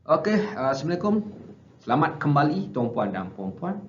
Okey, Assalamualaikum. Selamat kembali tuan-puan dan puan-puan.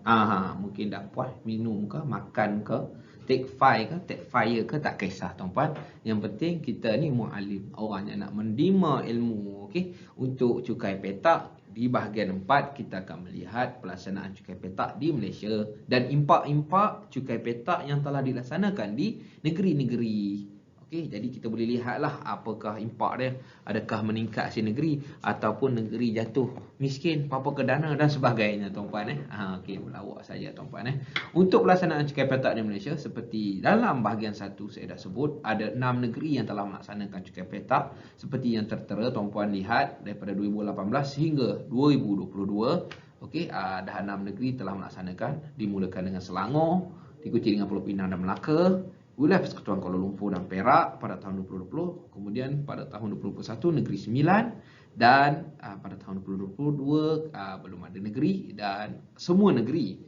Mungkin dah puas minum ke, makan ke, take five ke, take fire ke, tak kisah tuan-puan. Yang penting kita ni muallim, orang yang nak menerima ilmu, okey. Untuk cukai petak di bahagian 4 kita akan melihat pelaksanaan cukai petak di Malaysia dan impak-impak cukai petak yang telah dilaksanakan di negeri-negeri. Okey, jadi kita boleh lihatlah apakah impak dia. Adakah meningkat hasil negeri ataupun negeri jatuh miskin, apa ke dana dan sebagainya tuan-puan Okey, melawak saja tuan-puan Untuk pelaksanaan cukai petak di Malaysia, seperti dalam bahagian 1 saya dah sebut, ada 6 negeri yang telah melaksanakan cukai petak seperti yang tertera tuan-puan lihat daripada 2018 hingga 2022. Okey, dah 6 negeri telah melaksanakan, dimulakan dengan Selangor, diikuti dengan Pulau Pinang dan Melaka, wilayah Persekutuan Kuala Lumpur dan Perak pada tahun 2020, kemudian pada tahun 2021 Negeri Sembilan, dan pada tahun 2022 belum ada negeri, dan semua negeri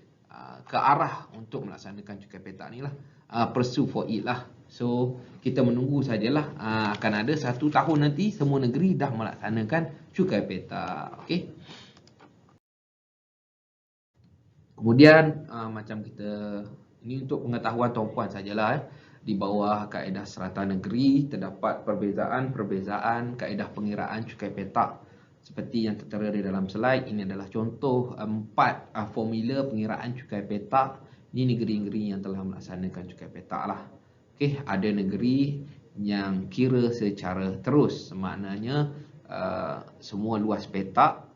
ke arah untuk melaksanakan cukai petak ni lah, pursue for it lah. So kita menunggu sajalah, akan ada 1 tahun nanti semua negeri dah melaksanakan cukai petak. Okey. Kemudian macam kita, ini untuk pengetahuan tuan-puan sajalah Di bawah kaedah serata negeri terdapat perbezaan-perbezaan kaedah pengiraan cukai petak. Seperti yang tertera di dalam slide, ini adalah contoh 4 formula pengiraan cukai petak di negeri-negeri yang telah melaksanakan cukai petak lah. Okey, ada negeri yang kira secara terus, maknanya semua luas petak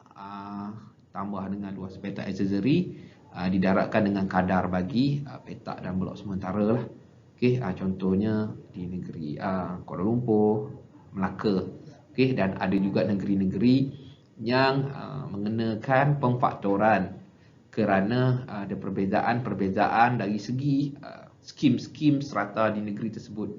tambah dengan luas petak aksesori didaratkan dengan kadar bagi petak dan blok sementara lah. Okey, contohnya di negeri Kuala Lumpur, Melaka. Okey, dan ada juga negeri-negeri yang mengenakan pemfaktoran kerana ada perbezaan-perbezaan dari segi skim-skim serata di negeri tersebut.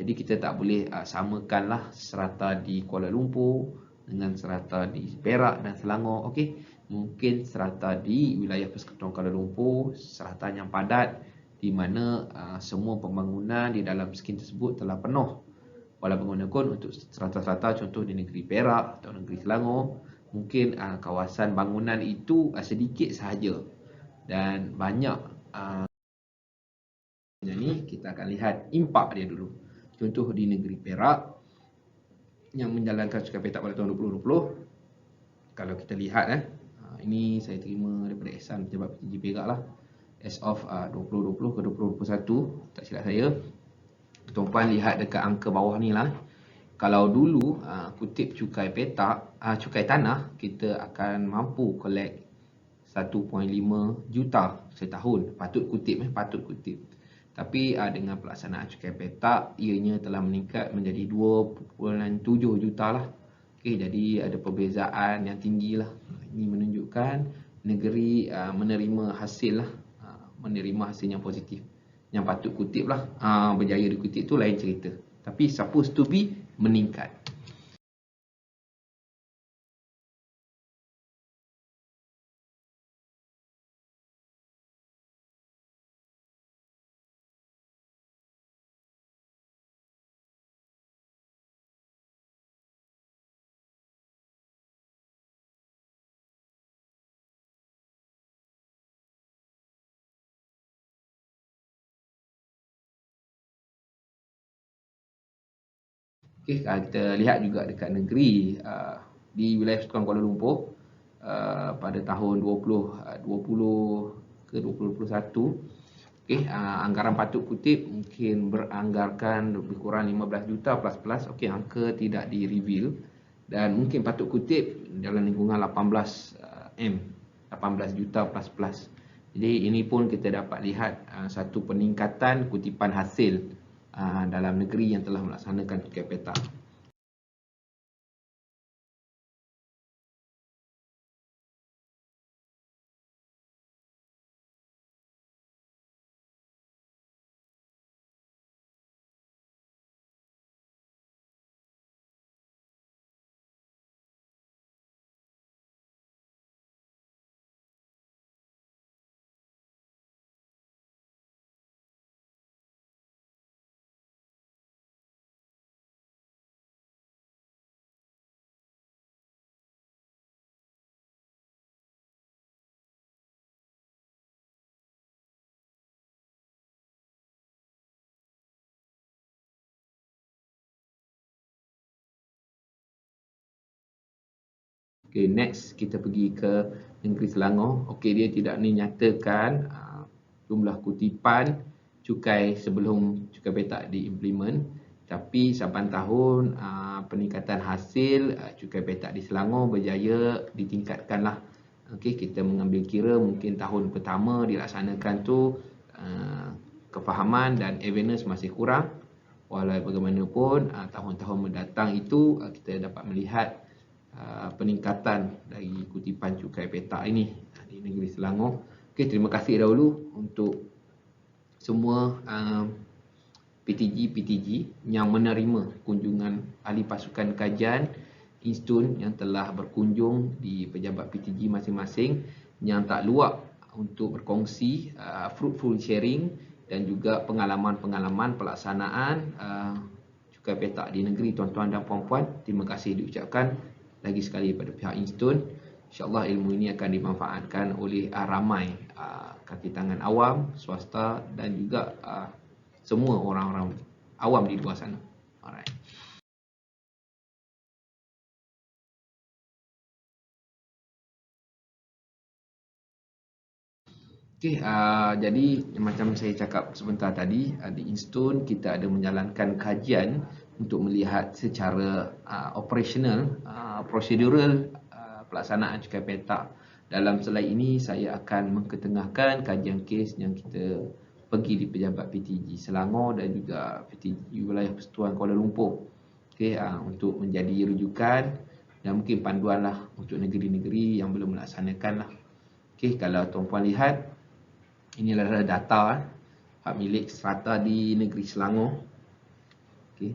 Jadi kita tak boleh samakanlah serata di Kuala Lumpur dengan serata di Perak dan Selangor. Okey, mungkin serata di wilayah Persekutuan Kuala Lumpur serata yang padat, di mana semua pembangunan di dalam skim tersebut telah penuh. Walaupun untuk serata-serata contoh di negeri Perak atau negeri Selangor, mungkin kawasan bangunan itu sedikit sahaja dan banyak. Ni kita akan lihat impak dia dulu. Contoh di negeri Perak yang menjalankan cukai petak pada tahun 2020, kalau kita lihat ini saya terima daripada Ehsan pejabat PTG Perak lah, as of 2020 ke 2021 tak silap saya. Tuan-puan lihat dekat angka bawah ni lah. Kalau dulu kutip cukai petak, cukai tanah, kita akan mampu collect 1.5 juta setahun. Patut kutip. Tapi dengan pelaksanaan cukai petak, ianya telah meningkat menjadi 2.7 juta lah. Okey, jadi ada perbezaan yang tinggi lah. Ini menunjukkan negeri menerima hasil lah, menerima hasil yang positif. Yang patut kutip lah, berjaya dikutip tu lain cerita. Tapi supposed to be meningkat. Okey, kita lihat juga dekat negeri di wilayah Persekutuan Kuala Lumpur pada tahun 2020 ke 2021. Okey, anggaran patut kutip mungkin beranggarkan lebih kurang 15 juta plus. Okey, angka tidak di-reveal dan mungkin patut kutip dalam lingkungan 18 juta plus. Jadi ini pun kita dapat lihat satu peningkatan kutipan hasil dalam negeri yang telah melaksanakan cukai petak. Okay, next kita pergi ke Negeri Selangor. Okay, dia tidak dinyatakan jumlah kutipan cukai sebelum cukai petak diimplement, tapi saban tahun peningkatan hasil cukai petak di Selangor berjaya ditingkatkanlah. Okay, kita mengambil kira mungkin tahun pertama dilaksanakan tu kefahaman dan awareness masih kurang. Walau bagaimanapun tahun-tahun mendatang itu kita dapat melihat peningkatan dari kutipan cukai petak ini di negeri Selangor. Okey, terima kasih dahulu untuk semua PTG yang menerima kunjungan ahli pasukan kajian Instun yang telah berkunjung di pejabat PTG masing-masing, yang tak luak untuk berkongsi fruitful sharing dan juga pengalaman-pengalaman pelaksanaan cukai petak di negeri tuan-tuan dan puan-puan. Terima kasih diucapkan lagi sekali pada pihak Instun. InsyaAllah ilmu ini akan dimanfaatkan oleh ramai kaki tangan awam, swasta dan juga semua orang-orang awam di luar sana. Alright. Okay, jadi macam saya cakap sebentar tadi, di Instun kita ada menjalankan kajian untuk melihat secara operasional, prosedural pelaksanaan cukai petak. Dalam slide ini saya akan mengketengahkan kajian kes yang kita pergi di pejabat PTG Selangor dan juga PTG Wilayah Persekutuan Kuala Lumpur. Okay, untuk menjadi rujukan dan mungkin panduan lah untuk negeri-negeri yang belum melaksanakan lah. Okay, kalau tuan-puan lihat, ini adalah data hak milik strata di negeri Selangor. Okay.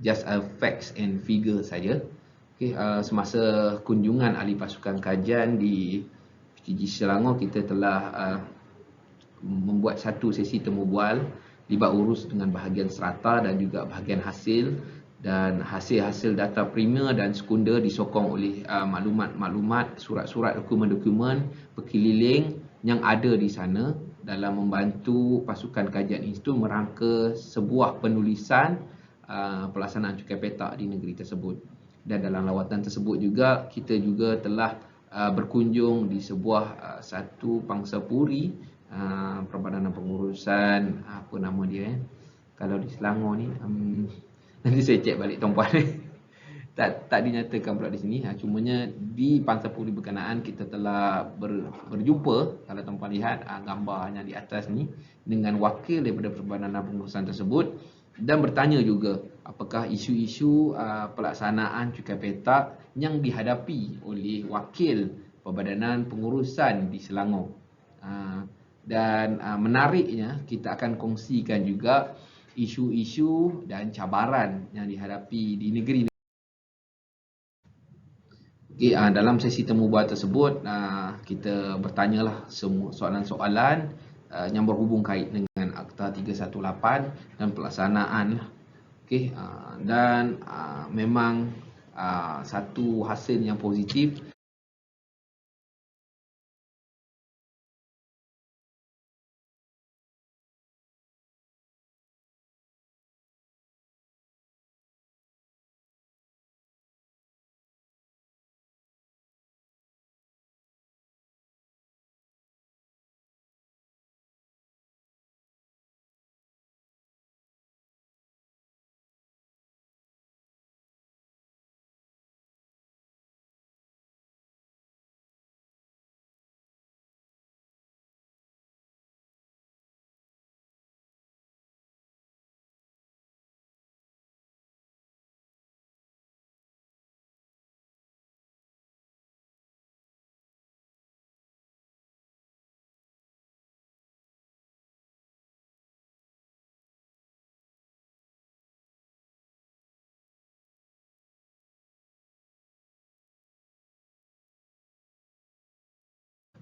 Just a facts and figure saja. Okay, semasa kunjungan ahli pasukan kajian di PTG Selangor, kita telah membuat satu sesi temu bual libat urus dengan bahagian strata dan juga bahagian hasil, dan hasil-hasil data primer dan sekunder disokong oleh maklumat-maklumat, surat-surat, dokumen-dokumen berkeliling yang ada di sana dalam membantu pasukan kajian Instun merangka sebuah penulisan pelaksanaan cukai petak di negeri tersebut. Dan dalam lawatan tersebut juga kita juga telah berkunjung di sebuah satu pangsapuri Perbadanan Pengurusan, apa nama dia kalau di Selangor ni, nanti saya cek balik tuan-puan. tak dinyatakan pula di sini, cumanya di pangsapuri berkenaan kita telah berjumpa, kalau tuan-puan lihat gambarnya di atas ni, dengan wakil daripada Perbadanan Pengurusan tersebut dan bertanya juga apakah isu-isu pelaksanaan cukai petak yang dihadapi oleh wakil Perbadanan Pengurusan di Selangor. Dan menariknya kita akan kongsikan juga isu-isu dan cabaran yang dihadapi di negeri. Okay, dalam sesi temu bual tersebut kita bertanyalah semua soalan-soalan yang berhubung kait dengan Akta 318 dan pelaksanaan. Okay, dan memang satu hasil yang positif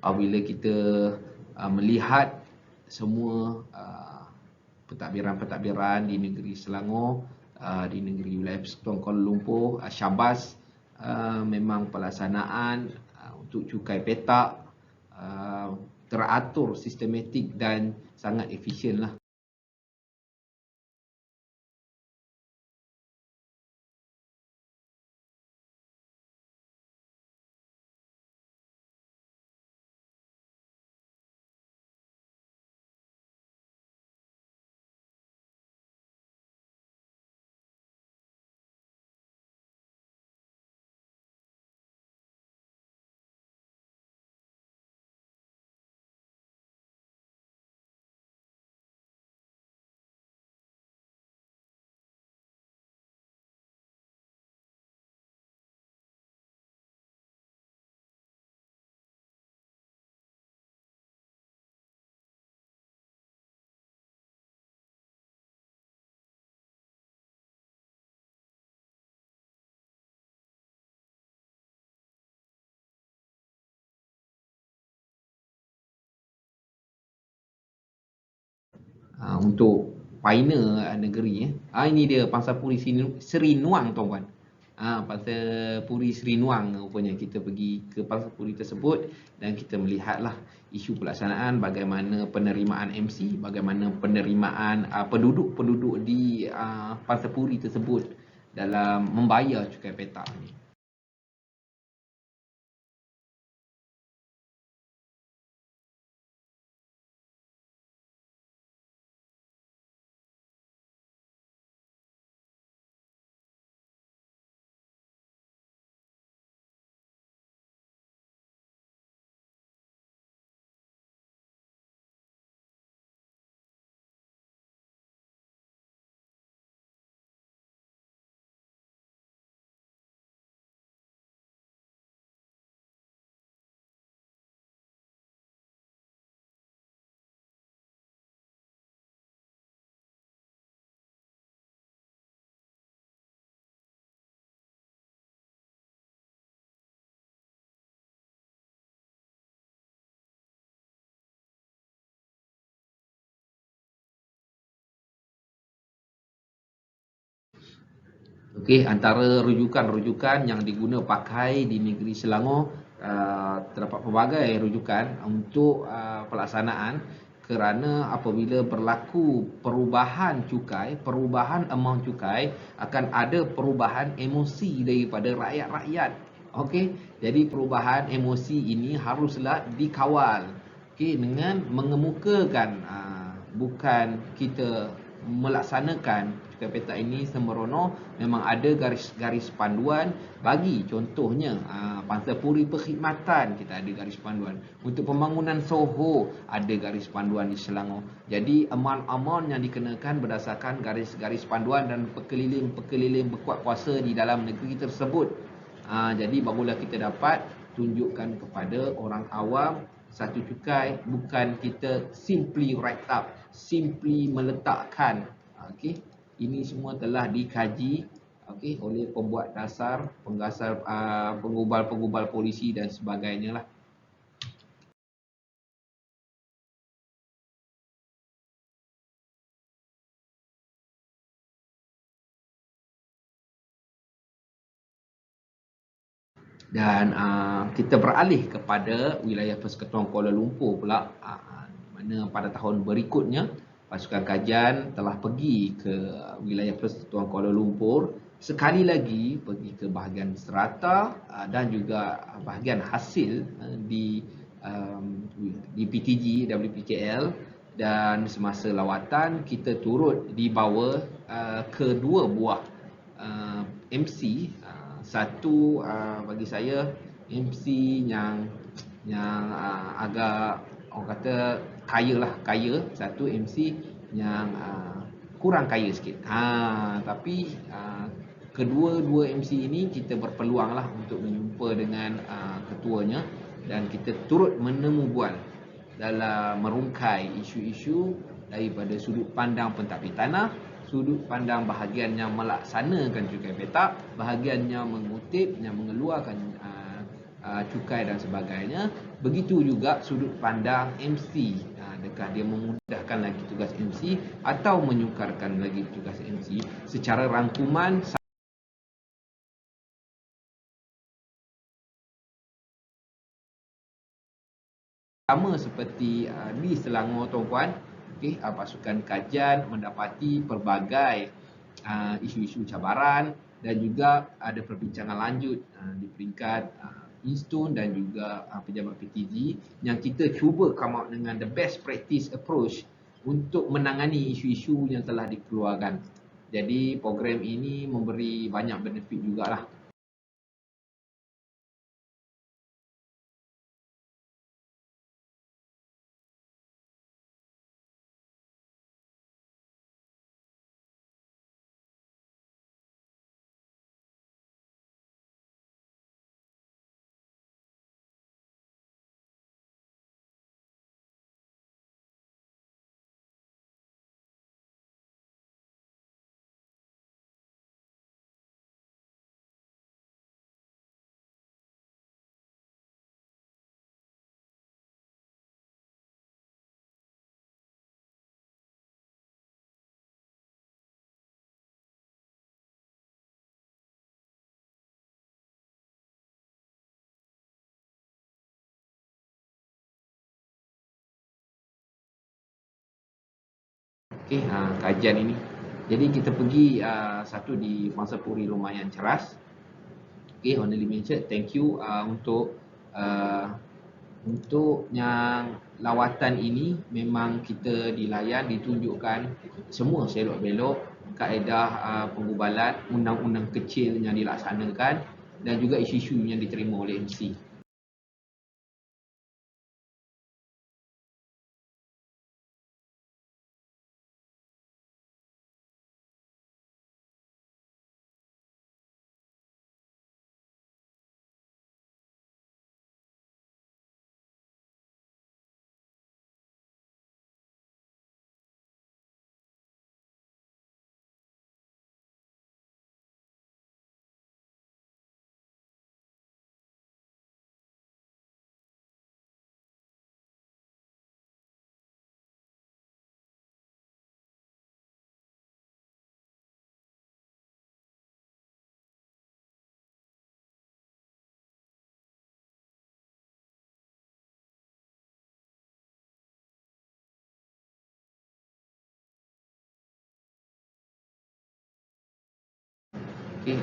Apabila kita melihat semua pentadbiran-pentadbiran di negeri Selangor, di negeri wilayah Persekutuan Kuala Lumpur, Syabas, memang pelaksanaan untuk cukai petak teratur, sistematik dan sangat efisien lah. Untuk pioneer negeri ini dia Pangsapuri Seri Nuang tuan-tuan. Pangsapuri Seri Nuang rupanya kita pergi ke Pangsapuri tersebut dan kita melihatlah isu pelaksanaan, bagaimana penerimaan MC, bagaimana penerimaan penduduk-penduduk di Pangsapuri tersebut dalam membayar cukai petak ni. Okey, antara rujukan-rujukan yang diguna pakai di negeri Selangor, terdapat pelbagai rujukan untuk pelaksanaan, kerana apabila berlaku perubahan cukai, perubahan amount cukai, akan ada perubahan emosi daripada rakyat-rakyat. Okey, jadi perubahan emosi ini haruslah dikawal, okey, dengan mengemukakan bukan kita melaksanakan cukai petak ini sembrono, memang ada garis-garis panduan bagi, contohnya Pangsapuri Perkhidmatan kita ada garis panduan, untuk pembangunan Soho ada garis panduan di Selangor. Jadi amount-amount yang dikenakan berdasarkan garis-garis panduan dan pekeliling-pekeliling berkuat kuasa di dalam negeri tersebut. Jadi barulah kita dapat tunjukkan kepada orang awam satu cukai bukan kita simply write up, simply meletakkan. Okey, ini semua telah dikaji oleh pembuat dasar, penggasal, penggubal-penggubal polisi dan sebagainya lah. Dan kita beralih kepada wilayah Persekutuan Kuala Lumpur pula, mana pada tahun berikutnya pasukan kajian telah pergi ke wilayah Persekutuan Kuala Lumpur, sekali lagi pergi ke bahagian serata dan juga bahagian hasil di PTG WPKL. Dan semasa lawatan kita turut dibawa kedua buah MC. Satu bagi saya MC yang agak orang kata kaya. Satu MC yang kurang kaya sikit. Tapi kedua-dua MC ini kita berpeluang lah untuk berjumpa dengan ketuanya dan kita turut menemu bual dalam merungkai isu-isu daripada sudut pandang pentadbir tanah, sudut pandang bahagian yang melaksanakan cukai petak, bahagian yang mengutip, yang mengeluarkan cukai dan sebagainya. Begitu juga sudut pandang MC. Adakah dia memudahkan lagi tugas MC atau menyukarkan lagi tugas MC? Secara rangkuman sama seperti di Selangor tuan-puan, pasukan kajian mendapati pelbagai isu-isu cabaran dan juga ada perbincangan lanjut di peringkat Instone dan juga pejabat PTZ yang kita cuba come out dengan the best practice approach untuk menangani isu-isu yang telah dikeluarkan. Jadi program ini memberi banyak benefit jugalah. Kajian ini. Jadi kita pergi satu di Mangsapuri lumayan ceras. Honorable mention, thank you uh, untuk yang lawatan ini memang kita dilayan, ditunjukkan semua selok belok kaedah penggubalan undang-undang kecil yang dilaksanakan dan juga isu-isu yang diterima oleh MC.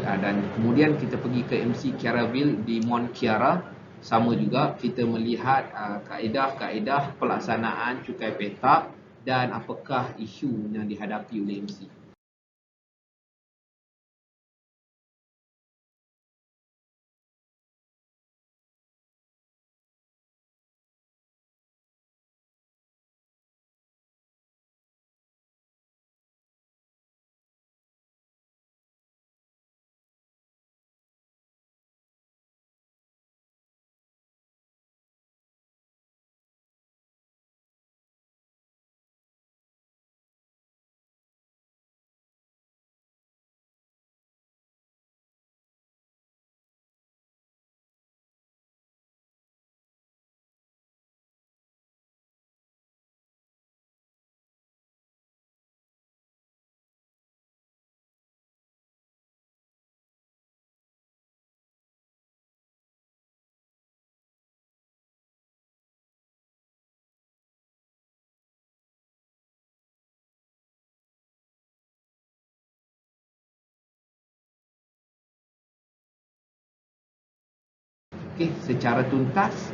Dan kemudian kita pergi ke MC Chiaraville di Mont Chiara. Sama juga kita melihat kaedah-kaedah pelaksanaan cukai petak dan apakah isu yang dihadapi oleh MC. Secara tuntas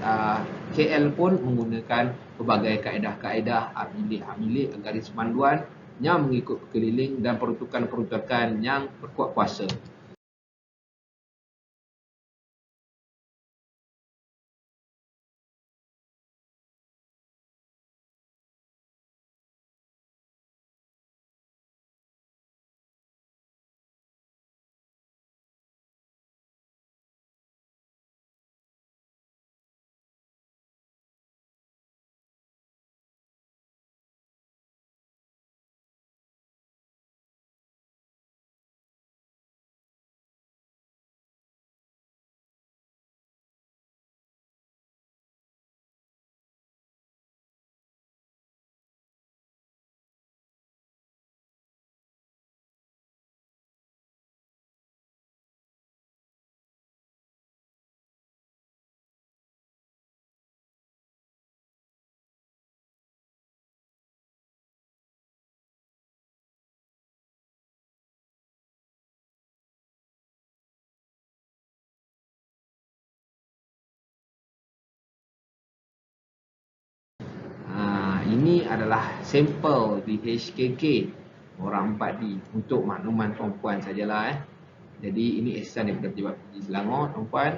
KL pun menggunakan pelbagai kaedah-kaedah bilik garis panduan yang mengikut keliling dan peruntukan-peruntukan yang berkuat kuasa. ini adalah sampel di HKK orang 4D untuk makluman tuan-puan sajalah. Jadi ini ihsan daripada Pejabat Tinggi Selangor, tuan-puan.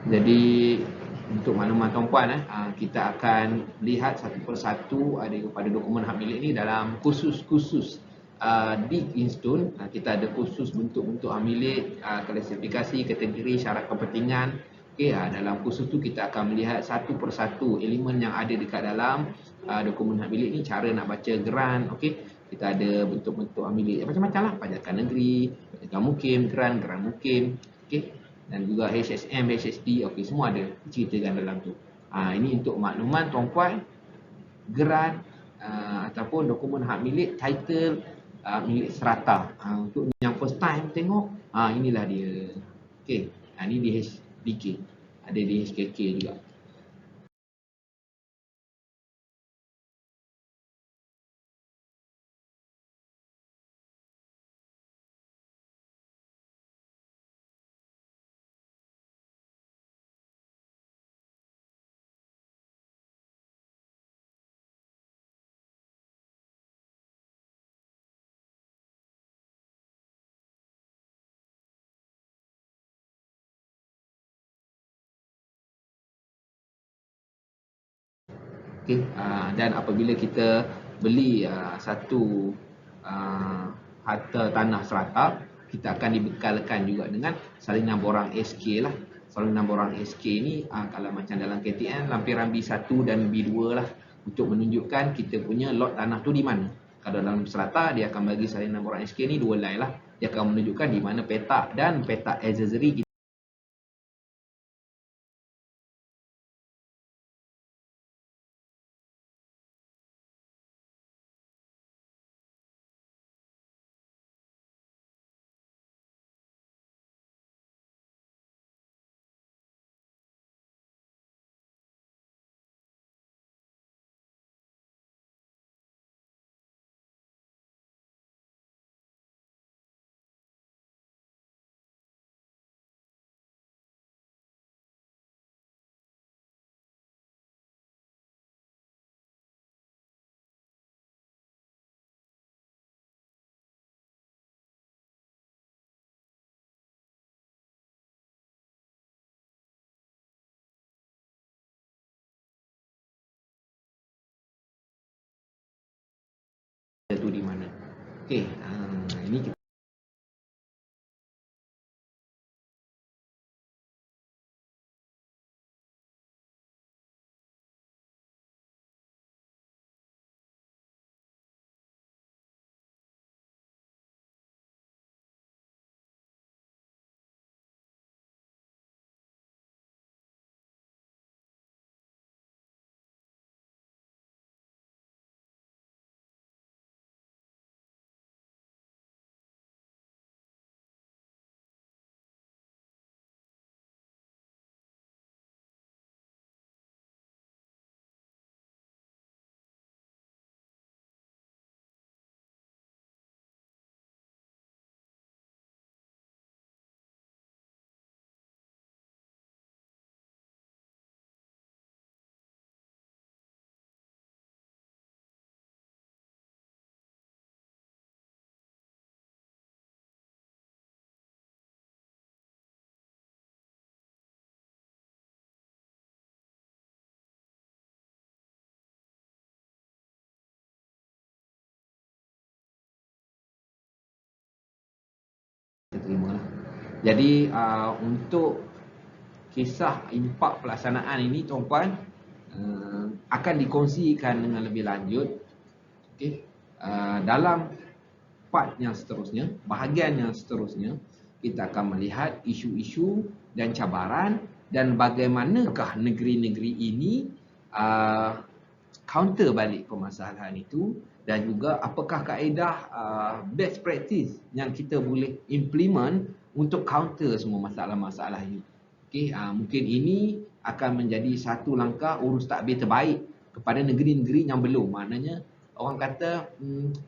Jadi untuk makluman tuan-puan, kita akan lihat satu persatu daripada dokumen hak milik ni dalam khusus-khusus di Instone. Kita ada khusus bentuk-bentuk hak milik, klasifikasi, kategori, syarat kepentingan. Okey, dalam khusus tu kita akan melihat satu persatu elemen yang ada dekat dalam dokumen hak milik ni, cara nak baca geran. Okey, kita ada bentuk-bentuk hak milik macam-macam lah, pajakan negeri, pajakan mukim, geran mukim. Okey, dan juga HSM, HSD, okey, semua ada ceritakan dalam tu. Ini untuk makluman tuan-puan, geran ataupun dokumen hak milik, title milik serata. Untuk yang first time tengok, inilah dia. Okey, ini di HDK, ada di HKK juga. Okey, dan apabila kita beli satu harta tanah serata, kita akan dibekalkan juga dengan salinan borang SK lah. Salinan borang SK ni kalau macam dalam KTN lampiran B1 dan B2 lah, untuk menunjukkan kita punya lot tanah tu di mana. Kalau dalam serata dia akan bagi salinan borang SK ni 2 line lah. Dia akan menunjukkan di mana petak dan petak accessory tu di mana. Okey, ini kita kita terima lah. Jadi untuk kisah impak pelaksanaan ini tuan-puan akan dikongsikan dengan lebih lanjut dalam part yang seterusnya, bahagian yang seterusnya. Kita akan melihat isu-isu dan cabaran dan bagaimanakah negeri-negeri ini counter balik permasalahan itu, dan juga apakah kaedah best practice yang kita boleh implement untuk counter semua masalah-masalah ini. Mungkin ini akan menjadi satu langkah urus takbir terbaik kepada negeri-negeri yang belum. Maknanya orang kata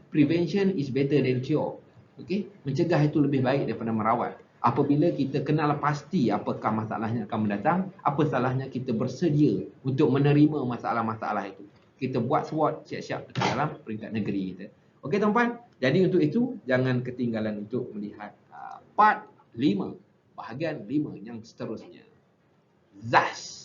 prevention is better than cure. Mencegah itu lebih baik daripada merawat. Apabila kita kenal pasti apakah masalahnya akan mendatang, apa salahnya kita bersedia untuk menerima masalah-masalah itu. Kita buat SWOT siap-siap dalam peringkat negeri kita. Okey tuan-puan, jadi untuk itu jangan ketinggalan untuk melihat part 5, bahagian 5 yang seterusnya. Zas!